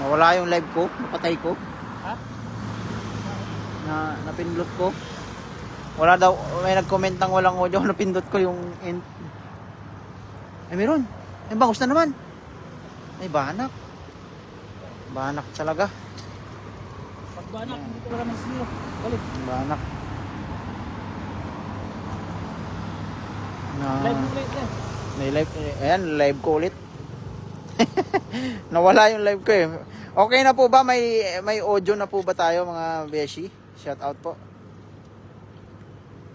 Nawala yung live ko, napatay ko. Ha? Napindot ko. Wala daw, may nag-comment ng walang audio, napindot ko yung end. Ay meron. Ay bangus na naman. Ay banak. Banak talaga. Pag banak, hindi ko wala masilo. Balik. Banak. Live mo ulit yan. May live. Ayan, live ko ulit. Nawala yung live ko eh. Okay na po ba? May audio na po ba tayo mga beshi? Shout out po.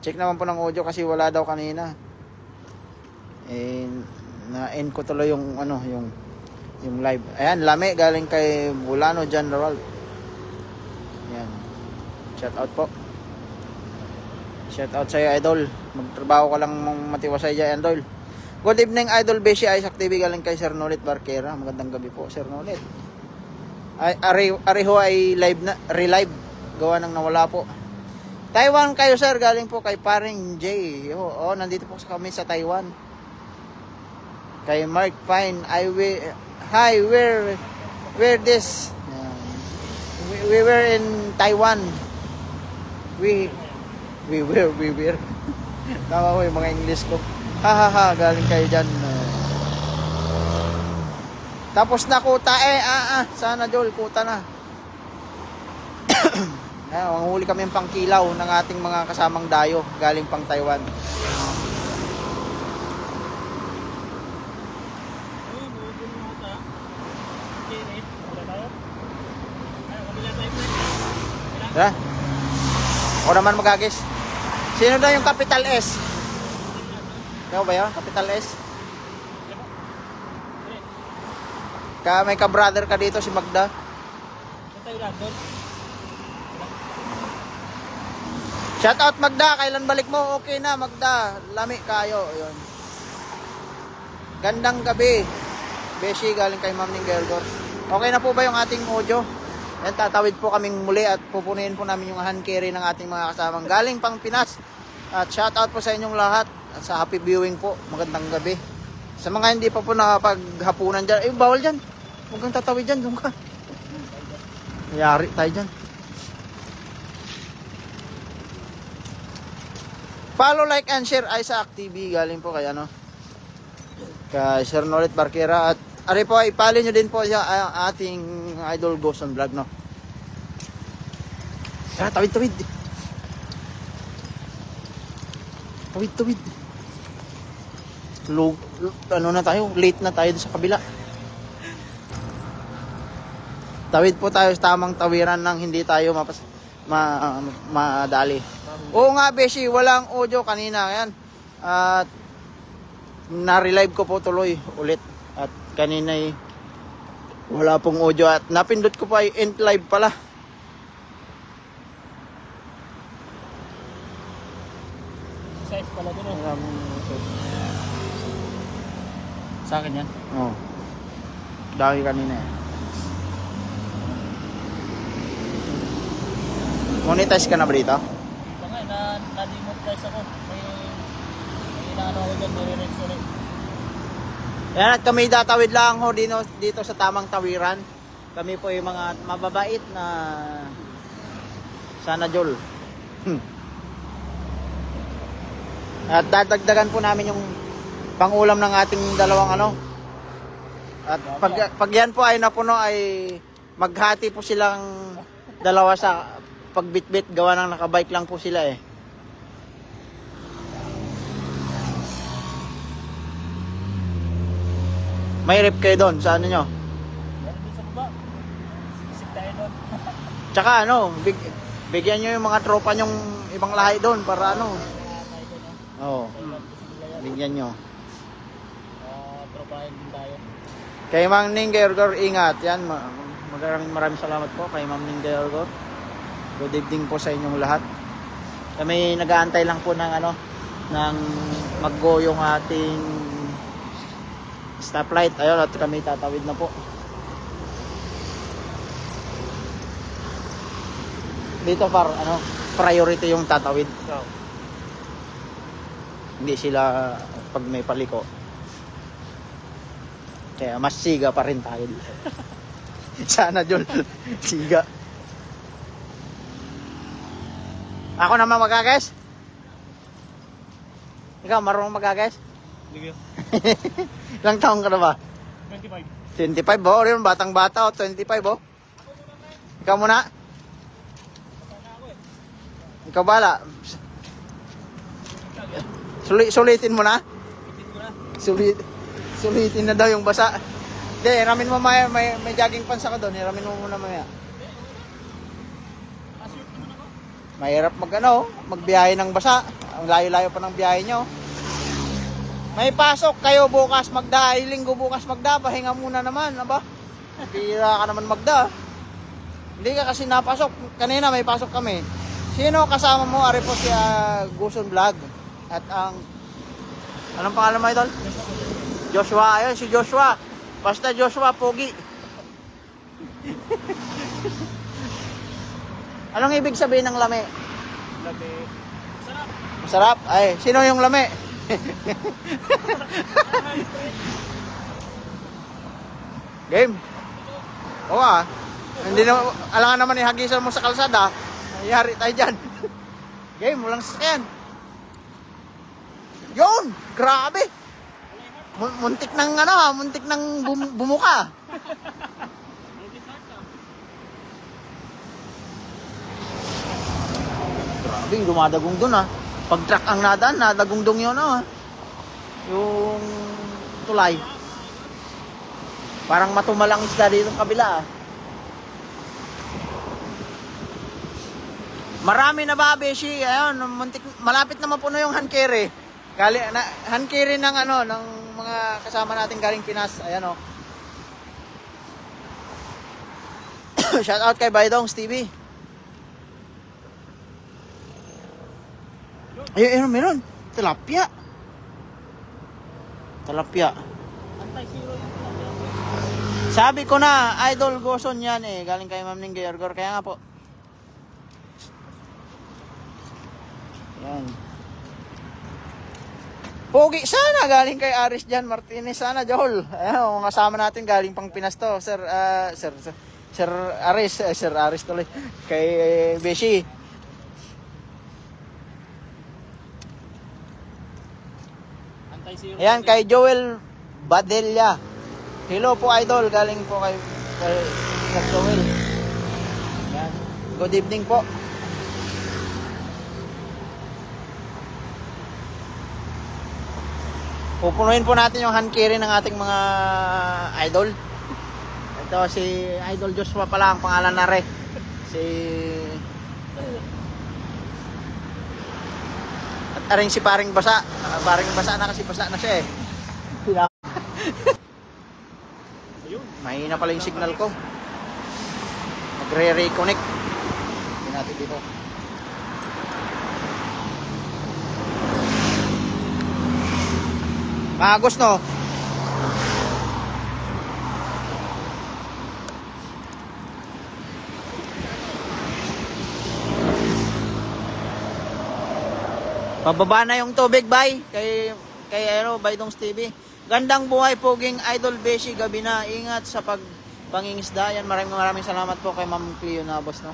Check naman po ng audio kasi wala daw kanina. Na-end ko tuloy yung ano, yung live. Ayan, lami galing kay Bulano General. Ayan. Shout out po. Shout out sa'yo, idol. Magtrabaho ka lang matiwasay dyan, idol. Good evening, idol Beshi Isaac TV. Galing kay Sir Nolit Barquera. Magandang gabi po, Sir Nolit. Ariho ay live na, relive. Gawa nang nawala po. Taiwan kayo, sir. Galing po kay paring J. Oo, nandito po kami sa Taiwan. Kay Mark Pine. Hi, where this? We were in Taiwan. We were. Tama ko yung mga English ko. Ha, galing kayo dyan. Tapos na kuta sana Jol, kuta na. Ang huli kami yung pangkilaw ng ating mga kasamang dayo galing pang Taiwan. Ha? Ako naman magagis. Sino daw yung capital S? Ikaw ba yun? Capital S? May ka-brother ka dito, si Magda. Shout out Magda, kailan balik mo? Okay na Magda, lami kayo. Ayun. Gandang gabi. Beshi, galing kay Ma'am Ning Gergor. Okay na po ba yung ating audio? Yan, tatawid po kaming muli at pupunin po namin yung hand carry ng ating mga kasamang galing pang Pinas. At shout out po sa inyong lahat. At sa happy viewing po. Magandang gabi. Sa mga hindi pa po nakapaghapunan dyan, bawal dyan. Huwag kang tatawid dyan, doon ka. Mayari tayo dyan. Follow, like, and share Isaac TV. Galing po kay kay Sir Nolit Barquera. At ari po, ipali nyo din po siya ating idol Ghost on Vlog, no? Tawid. Tawid. Na tayo, late na tayo sa kabila. Tawid po tayo sa tamang tawiran nang hindi tayo madali. Oo nga, Beshi, walang audio kanina. Yan. At na-relive ko po tuloy ulit. At kanina wala pong audio. At napindot ko pa end live pala. Size pala din sa akin yan? Oo. Dami kanina eh. Monetize ka na ba dito? Dito nga, na-demonetize ako. May inaano ako dyan, nire-rex ulit. Yan, at kami datawid lang ho dito sa tamang tawiran. Kami po yung mga mababait na sana Jol. At dadagdagan po namin yung pangulam ng ating dalawang At pag yan po ay napuno ay maghati po silang dalawa sa pagbitbit. Gawa ng nakabike lang po sila eh. May rep kayo doon sa nyo? Meron sa baba. Isip tayo doon. Tsaka bigyan nyo yung mga tropa nyong ibang lahi doon para Oo. Bigyan nyo. Tropahin din tayo. Kay Ma'am Ning Gergor, ingat. Yan, maraming salamat po kay Ma'am Ning Gergor. Good evening po sa inyong lahat. Kami nag-aantay lang po ng ng mag-go yung ating stoplight. Ayun, at kami tatawid na po. Dito priority yung tatawid. Hindi sila pag may paliko. Kaya mas siga pa rin tayo dito. Sana, Jol. Siga. Ako naman magagas? Ikaw, marunong magagas? Hindi ko. Ilang taong ka na ba? 25. 25, oh. Rin, batang-bata, oh. 25, oh. Ikaw muna. Ikaw bala. Sulitin mo na? Sulitin na daw yung basa. Hindi, ramin mo maya. May jogging pants ako doon. Ramin mo muna maya. Mahirap magbiyahe ng basa. Ang layo-layo pa ng biyahe nyo. May pasok kayo bukas magda. Linggo bukas magda. Pahinga muna naman. Aba? Pira ka naman magda. Hindi ka kasi napasok. Kanina may pasok kami. Sino kasama mo? Ari po si Guson Vlog. At ang... Anong pangalan mo, idol? Joshua. Ayun, si Joshua. Basta Joshua, pogi. Anong ibig sabihin ng lami? Lami. Masarap. Masarap? Ay, sino yung lami? Game. Oo ah. Hindi na, alangan naman ihagisan mo sa kalsada. Nangyari tayo dyan. Game, walang sasakyan. Yun! Grabe! Muntik ng muntik ng bumuka. Grabe, dumadagong dun ah. Pag truck ang nadaan, nadagong yun ah. Yung tulay. Parang matumalang isda dito sa kabila ah. Marami na ba, Beshi? Ayun, muntik, malapit na mapuno yung hand carry. Hand carry ng ng mga kasama natin galing Pinas. Ayan oh. Shout out kay Baydongs TV. Ayun, meron. Tilapia. Anti-zero yung Sabi ko na, Idol Goson yan eh. Galing kay Ma'am Ning Gayorgor. Kaya nga po. Yan. Pogi sana galing kay Aris Jan Martinez sana, Joel. Ayun, mga kasama natin galing pang Pinas to. Sir Aris tuloy. Kay Beshi. anti-zero. Ayan, kay Joel Badella. Hello po, Idol. Galing po kay Joel. Ayan. Good evening po. Pupunuin po natin yung hand carry ng ating mga idol. Ito si Idol Joshua pala ang pangalan na re. At aring si Paring Basa. Paring Basa na kasi basa na siya eh. Mahina pala yung signal ko. Magre-reconnect. Hindi natin dito. Magos no. Pababa na yung tubig, bay. Kay Baydongs TV. Gandang buhay, poging Idol Beshi, gabi na. Ingat sa pangingisda. Yan, maraming salamat po kay Ma'am Cleo na boss, no.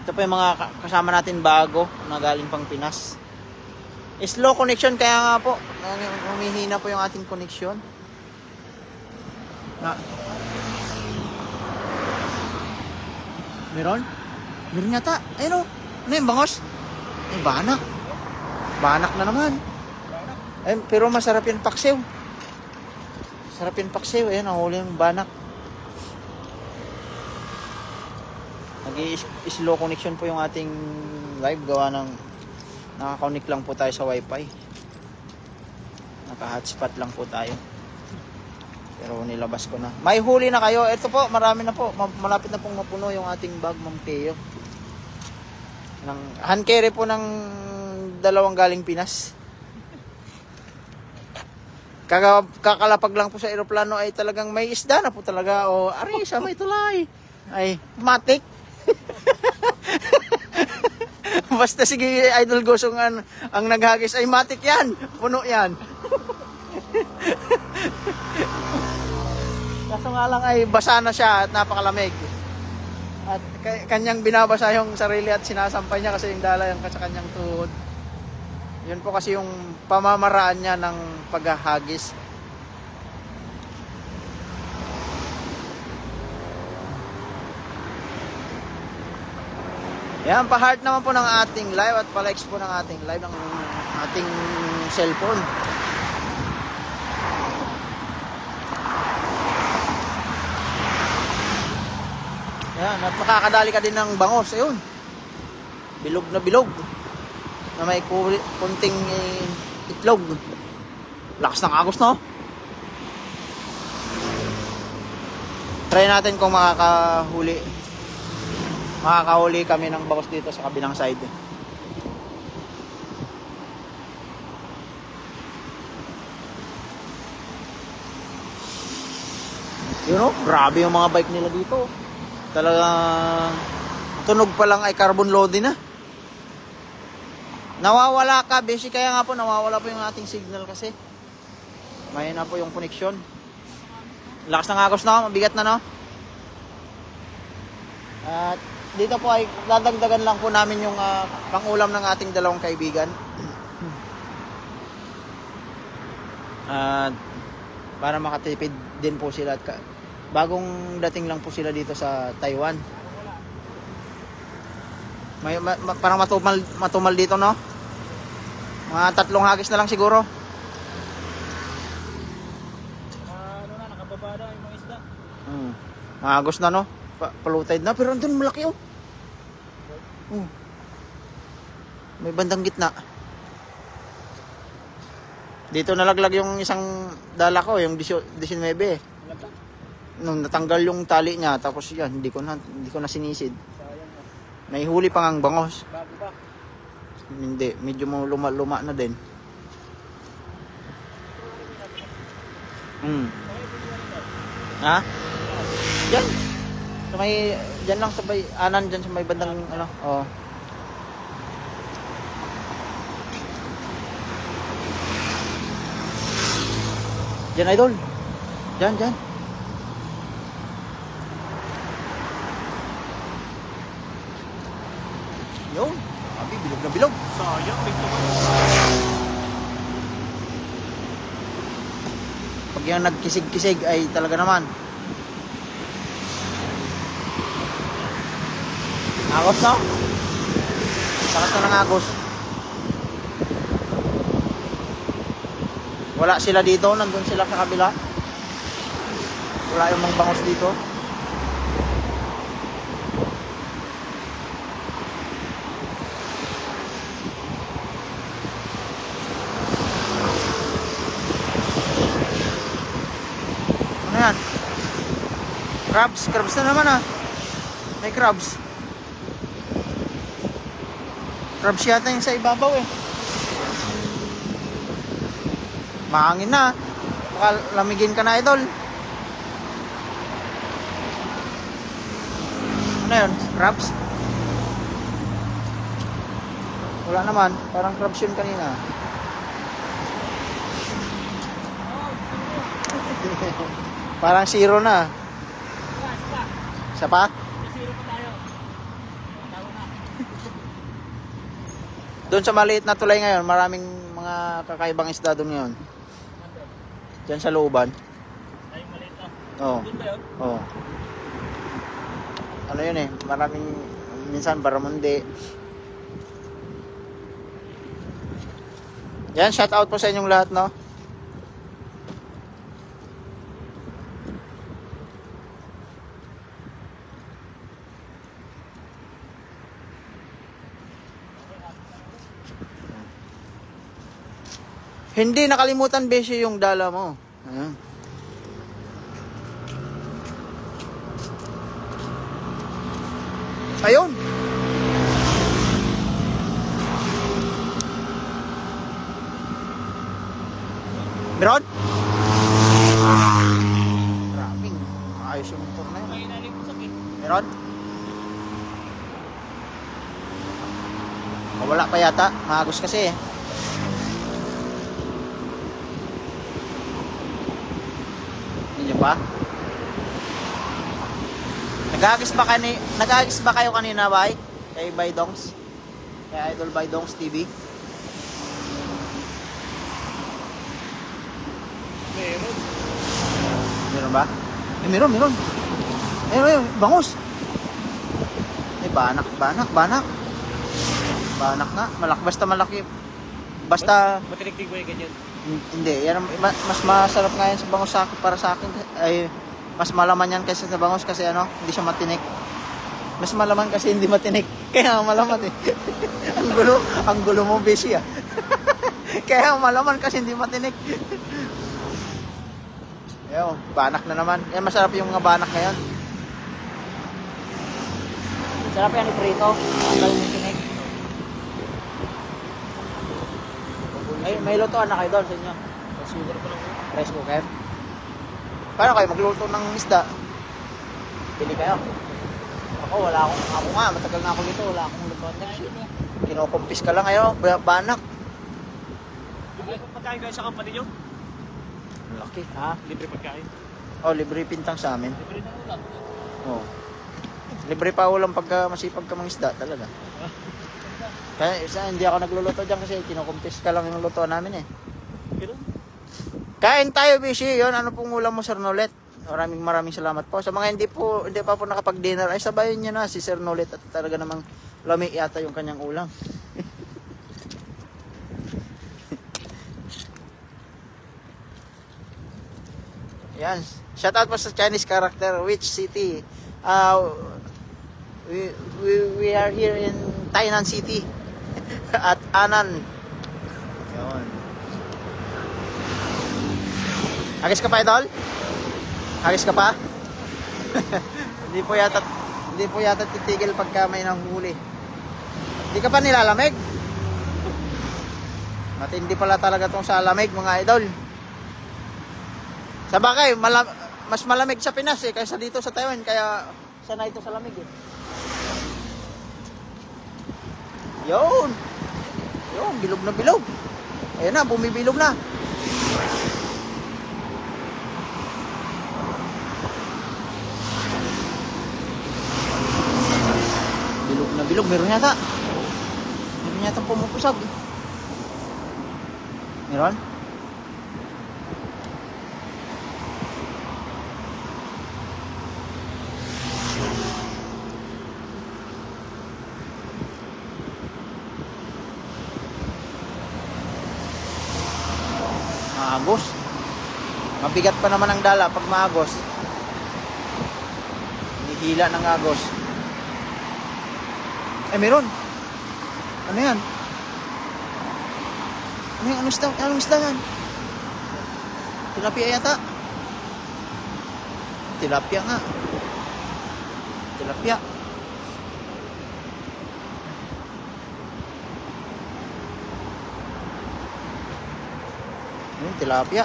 Ito po yung mga kasama natin bago na galing pang Pinas. Slow connection, kaya nga po humihina po yung ating connection. Meron yata. Ayun o. Ano yung bangos? Ay, banak na naman. Ay, pero masarap yung paksiw. Ayun, ang huli yung banak. Nag-slow connection po yung ating live. Gawa ng naka-connect lang po tayo sa wifi. Naka-hotspot lang po tayo. Pero nilabas ko na. May huli na kayo. Ito po, marami na po. Malapit na pong mapuno yung ating bag, Ma'am Teo. Hand carry po ng dalawang galing Pinas. Kakalapag lang po sa eroplano ay talagang may isda na po talaga. O, arisa, may tulay. Ay, matik. Basta sige, Idol Gosong ang naghagis ay matik yan. Puno yan. Kaso nga lang ay basa na siya at napakalamig. At kanyang binabasa yung sarili at sinasampay niya kasi yung dala yung sa kanyang tuhod. Yun po kasi yung pamamaraan niya ng paghahagis. Yan, pa-heart naman po ng ating live at pa-likes po ng ating live ng ating cellphone. Yan, at makakadali ka din ng bangos. Ayun. Bilog na bilog. Na may kunting itlog. Lakas ng agos, no? Try natin kung makakahuli kami ng bangos dito sa kabilang side. You know, grabe yung mga bike nila dito. Talagang tunog pa lang ay carbon loading na. Nawawala ka, basic kaya nga po nawawala po yung ating signal kasi. Mahina po yung connection. Lakas ng agos na, mabigat na, no? At dito po ay dadagdagan lang po namin yung pangulam ng ating dalawang kaibigan. At para makatipid din po sila at bagong dating lang po sila dito sa Taiwan. Parang matumal dito, no? Mga 3 hagis na lang siguro. Nakababa na yung mga isda. Agos na, no? Polluted na, pero andun malaki, oh. May bandang gitna. Dito nalaglag yung isang dala ko, yung 19. Nung natanggal yung tali niya, tapos yan, hindi ko na sinisid. May huli pang ang bangos. Bago pa. Hindi, medyo luma na din. Ha? Yan. So dyan lang sa anan dyan sa may bandang ano. Oh. Dyan, idol. Dyan. Yun. Sabi, bilog na bilog. Sayang, may Pag yung nagkisig-kisig ay talaga naman. Agos, no? Sakas na ng agos. Wala sila dito, nandun sila sa kabila. Wala yung mga bangos dito. Ano yan? Crabs na naman, ah. May crabs. Crabs yata yung sa ibabaw, eh. Mahangin na. Baka lamigin ka na, idol. Ano yun? Crabs? Wala naman. Parang crabs yun kanina. Parang zero na. Isa pa? Zero pa tayo. Tago na. Doon sa maliit na tulay ngayon, maraming mga kakaibang isda doon ngayon. Diyan sa looban. Ay, maliit na. Oo. Doon ba yun? Oo. Ano yun eh, maraming, minsan baramundi. Yan, shout out po sa inyong lahat, no? Hindi nakalimutan beshi yung dala mo. Ayan. Ayun. Meron? Maraming. Ayos yung motor na yun. May inalim ko sakit. Meron? Wala pa yata. Maagos kasi eh. Hindi pa? Nag-agis ba kayo kanina, bay? Kay Baydongs? Kay Idol Baydongs TV? Meron. Meron ba? Meron. Ayun, bangus. Banak. Banak nga. Basta malaki. Basta, Matiniktig ba yung ganyan? hindi. Yan, mas masarap nga yan sa bangus para sa akin. Ay, mas malaman yan kaysa sa bangus kasi ano, hindi siya matinik. Mas malaman kasi hindi matinik. Kaya malaman eh. ang gulo mo, busy ah. Kaya malaman kasi hindi matinik. Ayun, banak na naman. Yan, masarap yung mga banak ngayon. Sarap yan iprito. Ang galing yung tinik. Ay, may lutoan na kayo doon sa inyo. Sugar pa lang. Rice cooker. Paano kayo magluto ng isda? Pili kayo. Ako nga, matagal na ako dito. Wala akong lutoan na shit. Kinukumpis ka lang ayo, banak. Libre pagkain kayo sa company nyo? Laki, ha? Libre pagkain. Oh, libre pintang sa amin. Libre na ulam. Oh. Libre pa ulam pagka masipag ka mangisda talaga. Kaya isa, hindi ako nagluluto dyan kasi kinukumpis ka lang yung luto namin eh. Ganun. Kain tayo, Bishi. Yun, ano pong ulam mo, Sir Nolet? Maraming salamat po. Sa mga hindi pa po nakapag-dinner, ay sabayin niyo na si Sir Nolet at talaga namang lami yata yung kanyang ulam. Yan. Shout out po sa Chinese character. Which city? We are here in Tainan City. At Anan. Yun. Agis ka pa, Idol? Agis ka pa? Hindi po yata titigil pagka may nanghuli. Hindi ka pa nilalamig? Matindi pala talaga tong sa lamig, mga idol. Sa bagay, mas malamig sa Pinas eh, kaysa dito sa Taiwan. Kaya sanay ito sa lamig eh. Yun, bilog na bilog. Ayan na, bumibilog na. Bilog na bilog, meron yata pumupusag. Meron? Maagos. Mabigat pa naman ang dala pag maagos. Hinihila ng agos. Ay, meron. Ano yan? Anong isda yan? Tilapia yata. Tilapia nga. Tilapia. Ayun, tilapia.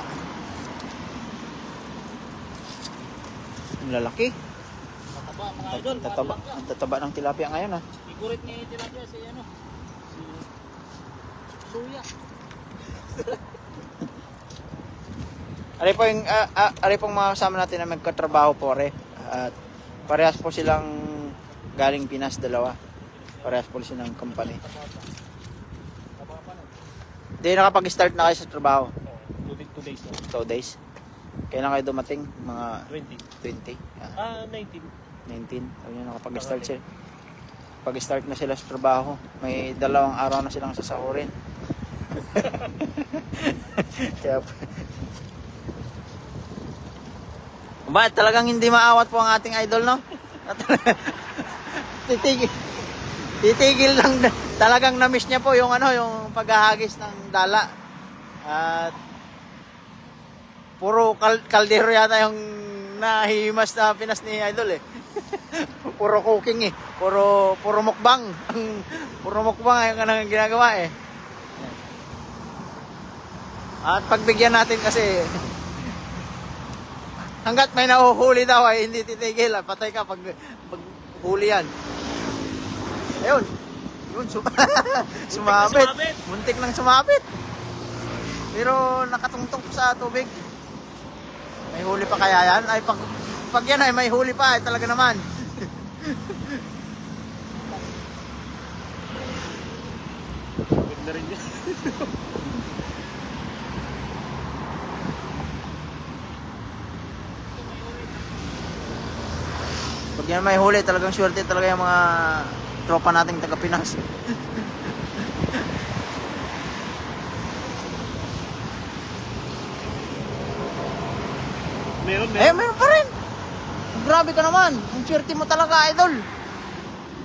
Ang lalaki. Tataba mga idol. Ang tataba ng tilapia ngayon ah. Figurit ni tilapia si ano? Si Suya. Ari pong mga kasama natin na magkatrabaho po at parehas po silang galing Pinas, dalawa. Parehas po silang company. Hindi nakapag-start na kayo sa trabaho. 2 days na. 2 days. Kailan kayo dumating? Mga 20. 20? 19. 19. Ayun, nakapag-start sila. Pag-start na sila sa trabaho, may 2 araw na silang sasahurin. Kaya bakit talagang hindi maawat po ang ating idol, no? Titigil lang, talagang na-miss niya po yung yung paghahagis ng dala. At puro kaldero yata yung nahihimas na Pinas ni idol eh. Puro cooking eh. Puro mukbang. Puro mukbang ang ginagawa eh. At pagbigyan natin kasi hanggat may nahuhuli daw ay hindi titigil. Patay ka pag huli yan. Ayun. Yun, sumabit. Muntik nang sumabit. Pero nakatungtong sa tubig. May huli pa kaya yan? Ay pag yan ay may huli pa ay talaga naman. Ganda rin yun. Pag yan may huli, talagang swerte talaga yung mga tropa nating taga Pinas. Meron, Eh, mayroon pa rin. Grabe ka naman. Ang swerte mo talaga, idol.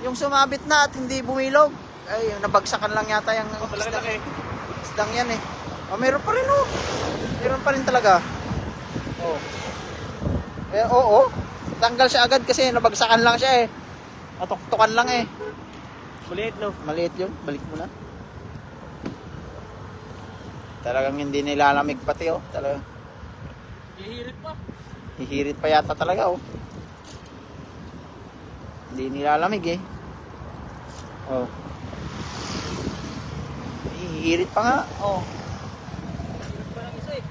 Yung sumabit na at hindi bumilog. Ay, nabagsakan lang yata yung Malaki-laki. isdang yan eh. Oh, mayroon pa rin oh. Mayroon pa rin talaga. Oh. Eh, oo. Tanggal siya agad kasi nabagsakan lang siya eh. Natuktukan lang eh. Maliit, no? Maliit yun. Balik mo na. Talagang hindi nilalamig pati oh. Talagang Hihirit pa. hihirit pa yata talaga oh. Hindi nilalamig eh. Oh. Hihirit pa nga. Oh. Hihirit pa lang isa eh.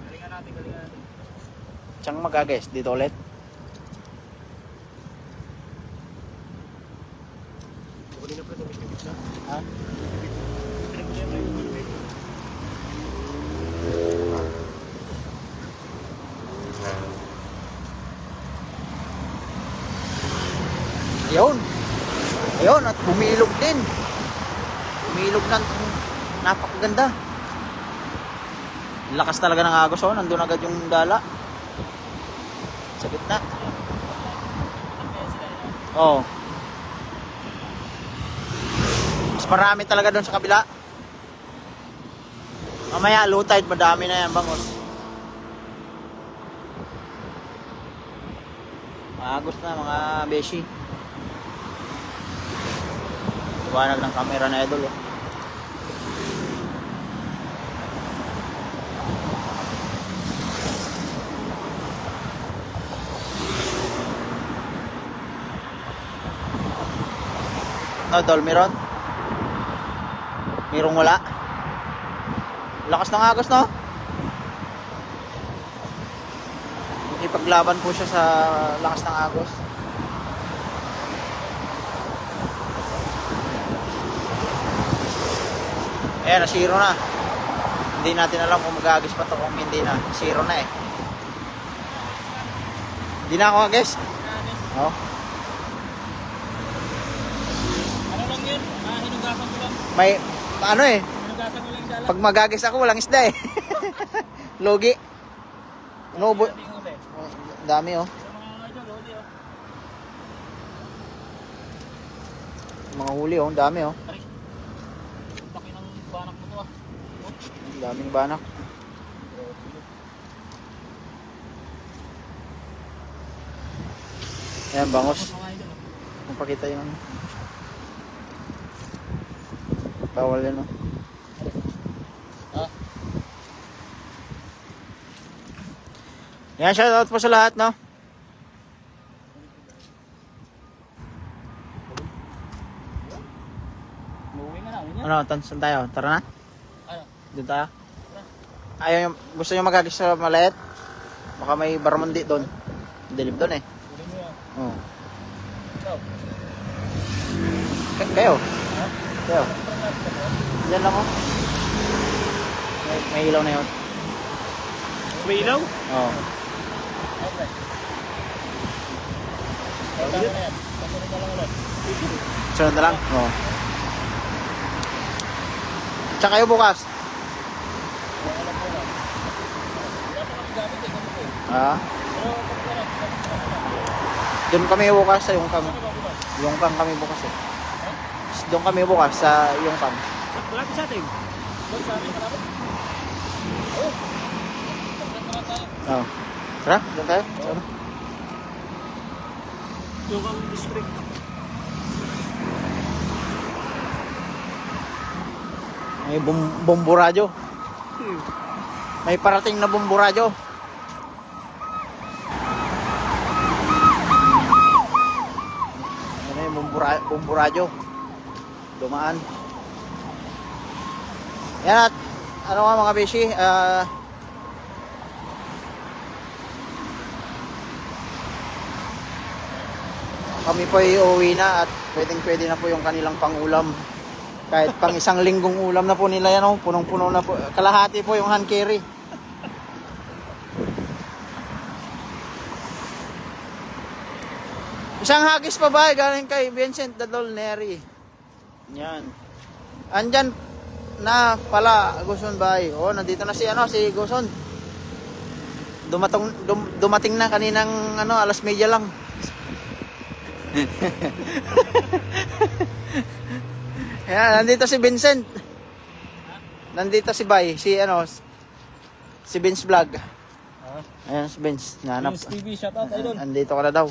Galingan natin, galingan natin. Siyang magagas dito ulit. Kunin na pa ito, may na. Ha? Pinagkulihan mo yung bibig. Ayun. Ayun at bumilog din. Bumilog ng napakaganda. Lakas talaga ng agos oh. Nandun agad yung dala. Sa gitna. Oo. Mas marami talaga doon sa kabila. Mamaya low tide, madami na yan bangos. Agos na mga beshi. Liwanag ng camera na idol oh. No, Dol, meron? Merong wala? Lakas ng agos, no? Ipaglaban po siya sa lakas ng agos. Ayan, na-zero na. Hindi natin alam kung mag-agis pa to kung hindi na. Zero na eh. Hindi na ako agis? Oo. Ano lang yun? Hinugasan ko lang. May, ano eh, Hinugasan ko lang yung dala. pag magagis ako, walang isda eh. Logi. Nubo. Sabi yung uli. Dami oh. Sa mga idol, uli oh. Mga huli oh, dami oh. Aray. Laki ng banak mo to ah. Daming banak. Ayan, bangos. Mga idol oh. Kung pakita yung ano. Bawal yan oh. Ah. Yan, shoutout po sa lahat no. Umuwi nga na. Uwi niya. Ano, saan tayo? Tara na? Ano? Doon tayo? Ayaw yung, gusto nyo magagis sa maliit? Baka may barmundi doon. Dilim doon eh. Uli mo yan. Oh. Ikaw. Kayo? Ha? Kayo? Diyan lang oh. May ilaw na yun. May ilaw? Oo. Okay. Tama na yan. Kasunod na lang ulit. Sunod na lang? Oo. Tsaka kayo bukas? Wala alam mo na. Wala pa kami gamit eh. Ganito eh. Ah? Pero kami na lang. Doon kami bukas sa yung kang. Ano ba bukas? Yung kang kami bukas eh. Ha? Doon kami bukas sa yung kang. Malapit sa atin. Doon sa atin malapit. Oo. Pagkat na tayo. Oo. Tara, doon tayo. Ano? Yung ang district. May bomburadyo. May parating na bomburadyo. Ano yung bomburadyo? Dumaan. Yan at ano nga mga beshi, kami po ay uuwi na at pwede na po yung kanilang pangulam. Kahit pang isang linggong ulam na po nila yan, oh, punong-puno na po. Kalahati po yung hand carry. Isang hagis pa ba? Galing kay Vincent Dadolneri. Yan. Andyan na pala, Guson Bay. Oh, nandito na si Guson. Dumating na kaninang alas 10 lang. Yan, nandito si Vincent. Nandito si Bay, si Vince Vlog. Ayan si Vince. Vince TV, shout out idol. Nandito ka na daw.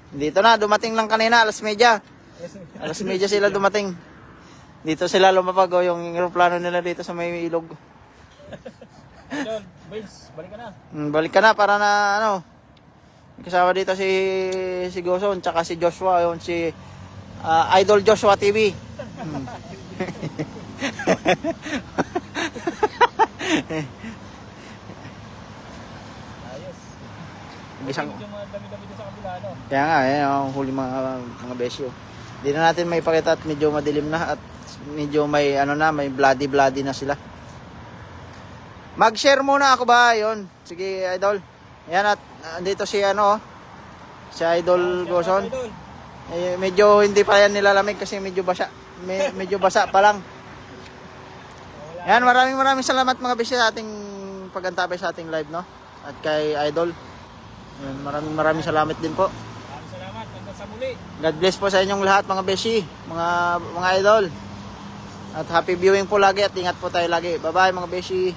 Dito na, dumating lang kanina, alas 10. Alas 10 sila dumating. Dito sila lumapag, yung aeroplano nila dito sa may ilog. Idol, Vince, balik ka na. Balik ka na para na kasama dito si Goson, tsaka si Joshua, yung si Idol Joshua TV. Ayos. Isang, Yung mga dami-dami doon sa kabila, no? kaya nga, ang huli mga besyo. Hindi na natin may pakita at medyo madilim na at medyo may may bloody na sila. Mag-share muna ako ba? Yun. Sige, Idol. Yan at andito si si Idol Goson. Idol. Medyo hindi pa yan nilalamig kasi medyo basa. Medyo basa pa lang. Yan, maraming salamat mga besyo sa ating pagantabay sa ating live, no? At kay Idol. Yan, maraming salamat din po. Maraming salamat. Hanggang sa muli. God bless po sa inyong lahat mga beshi, mga idol. At happy viewing po lagi at ingat po tayo lagi. Bye-bye mga beshi.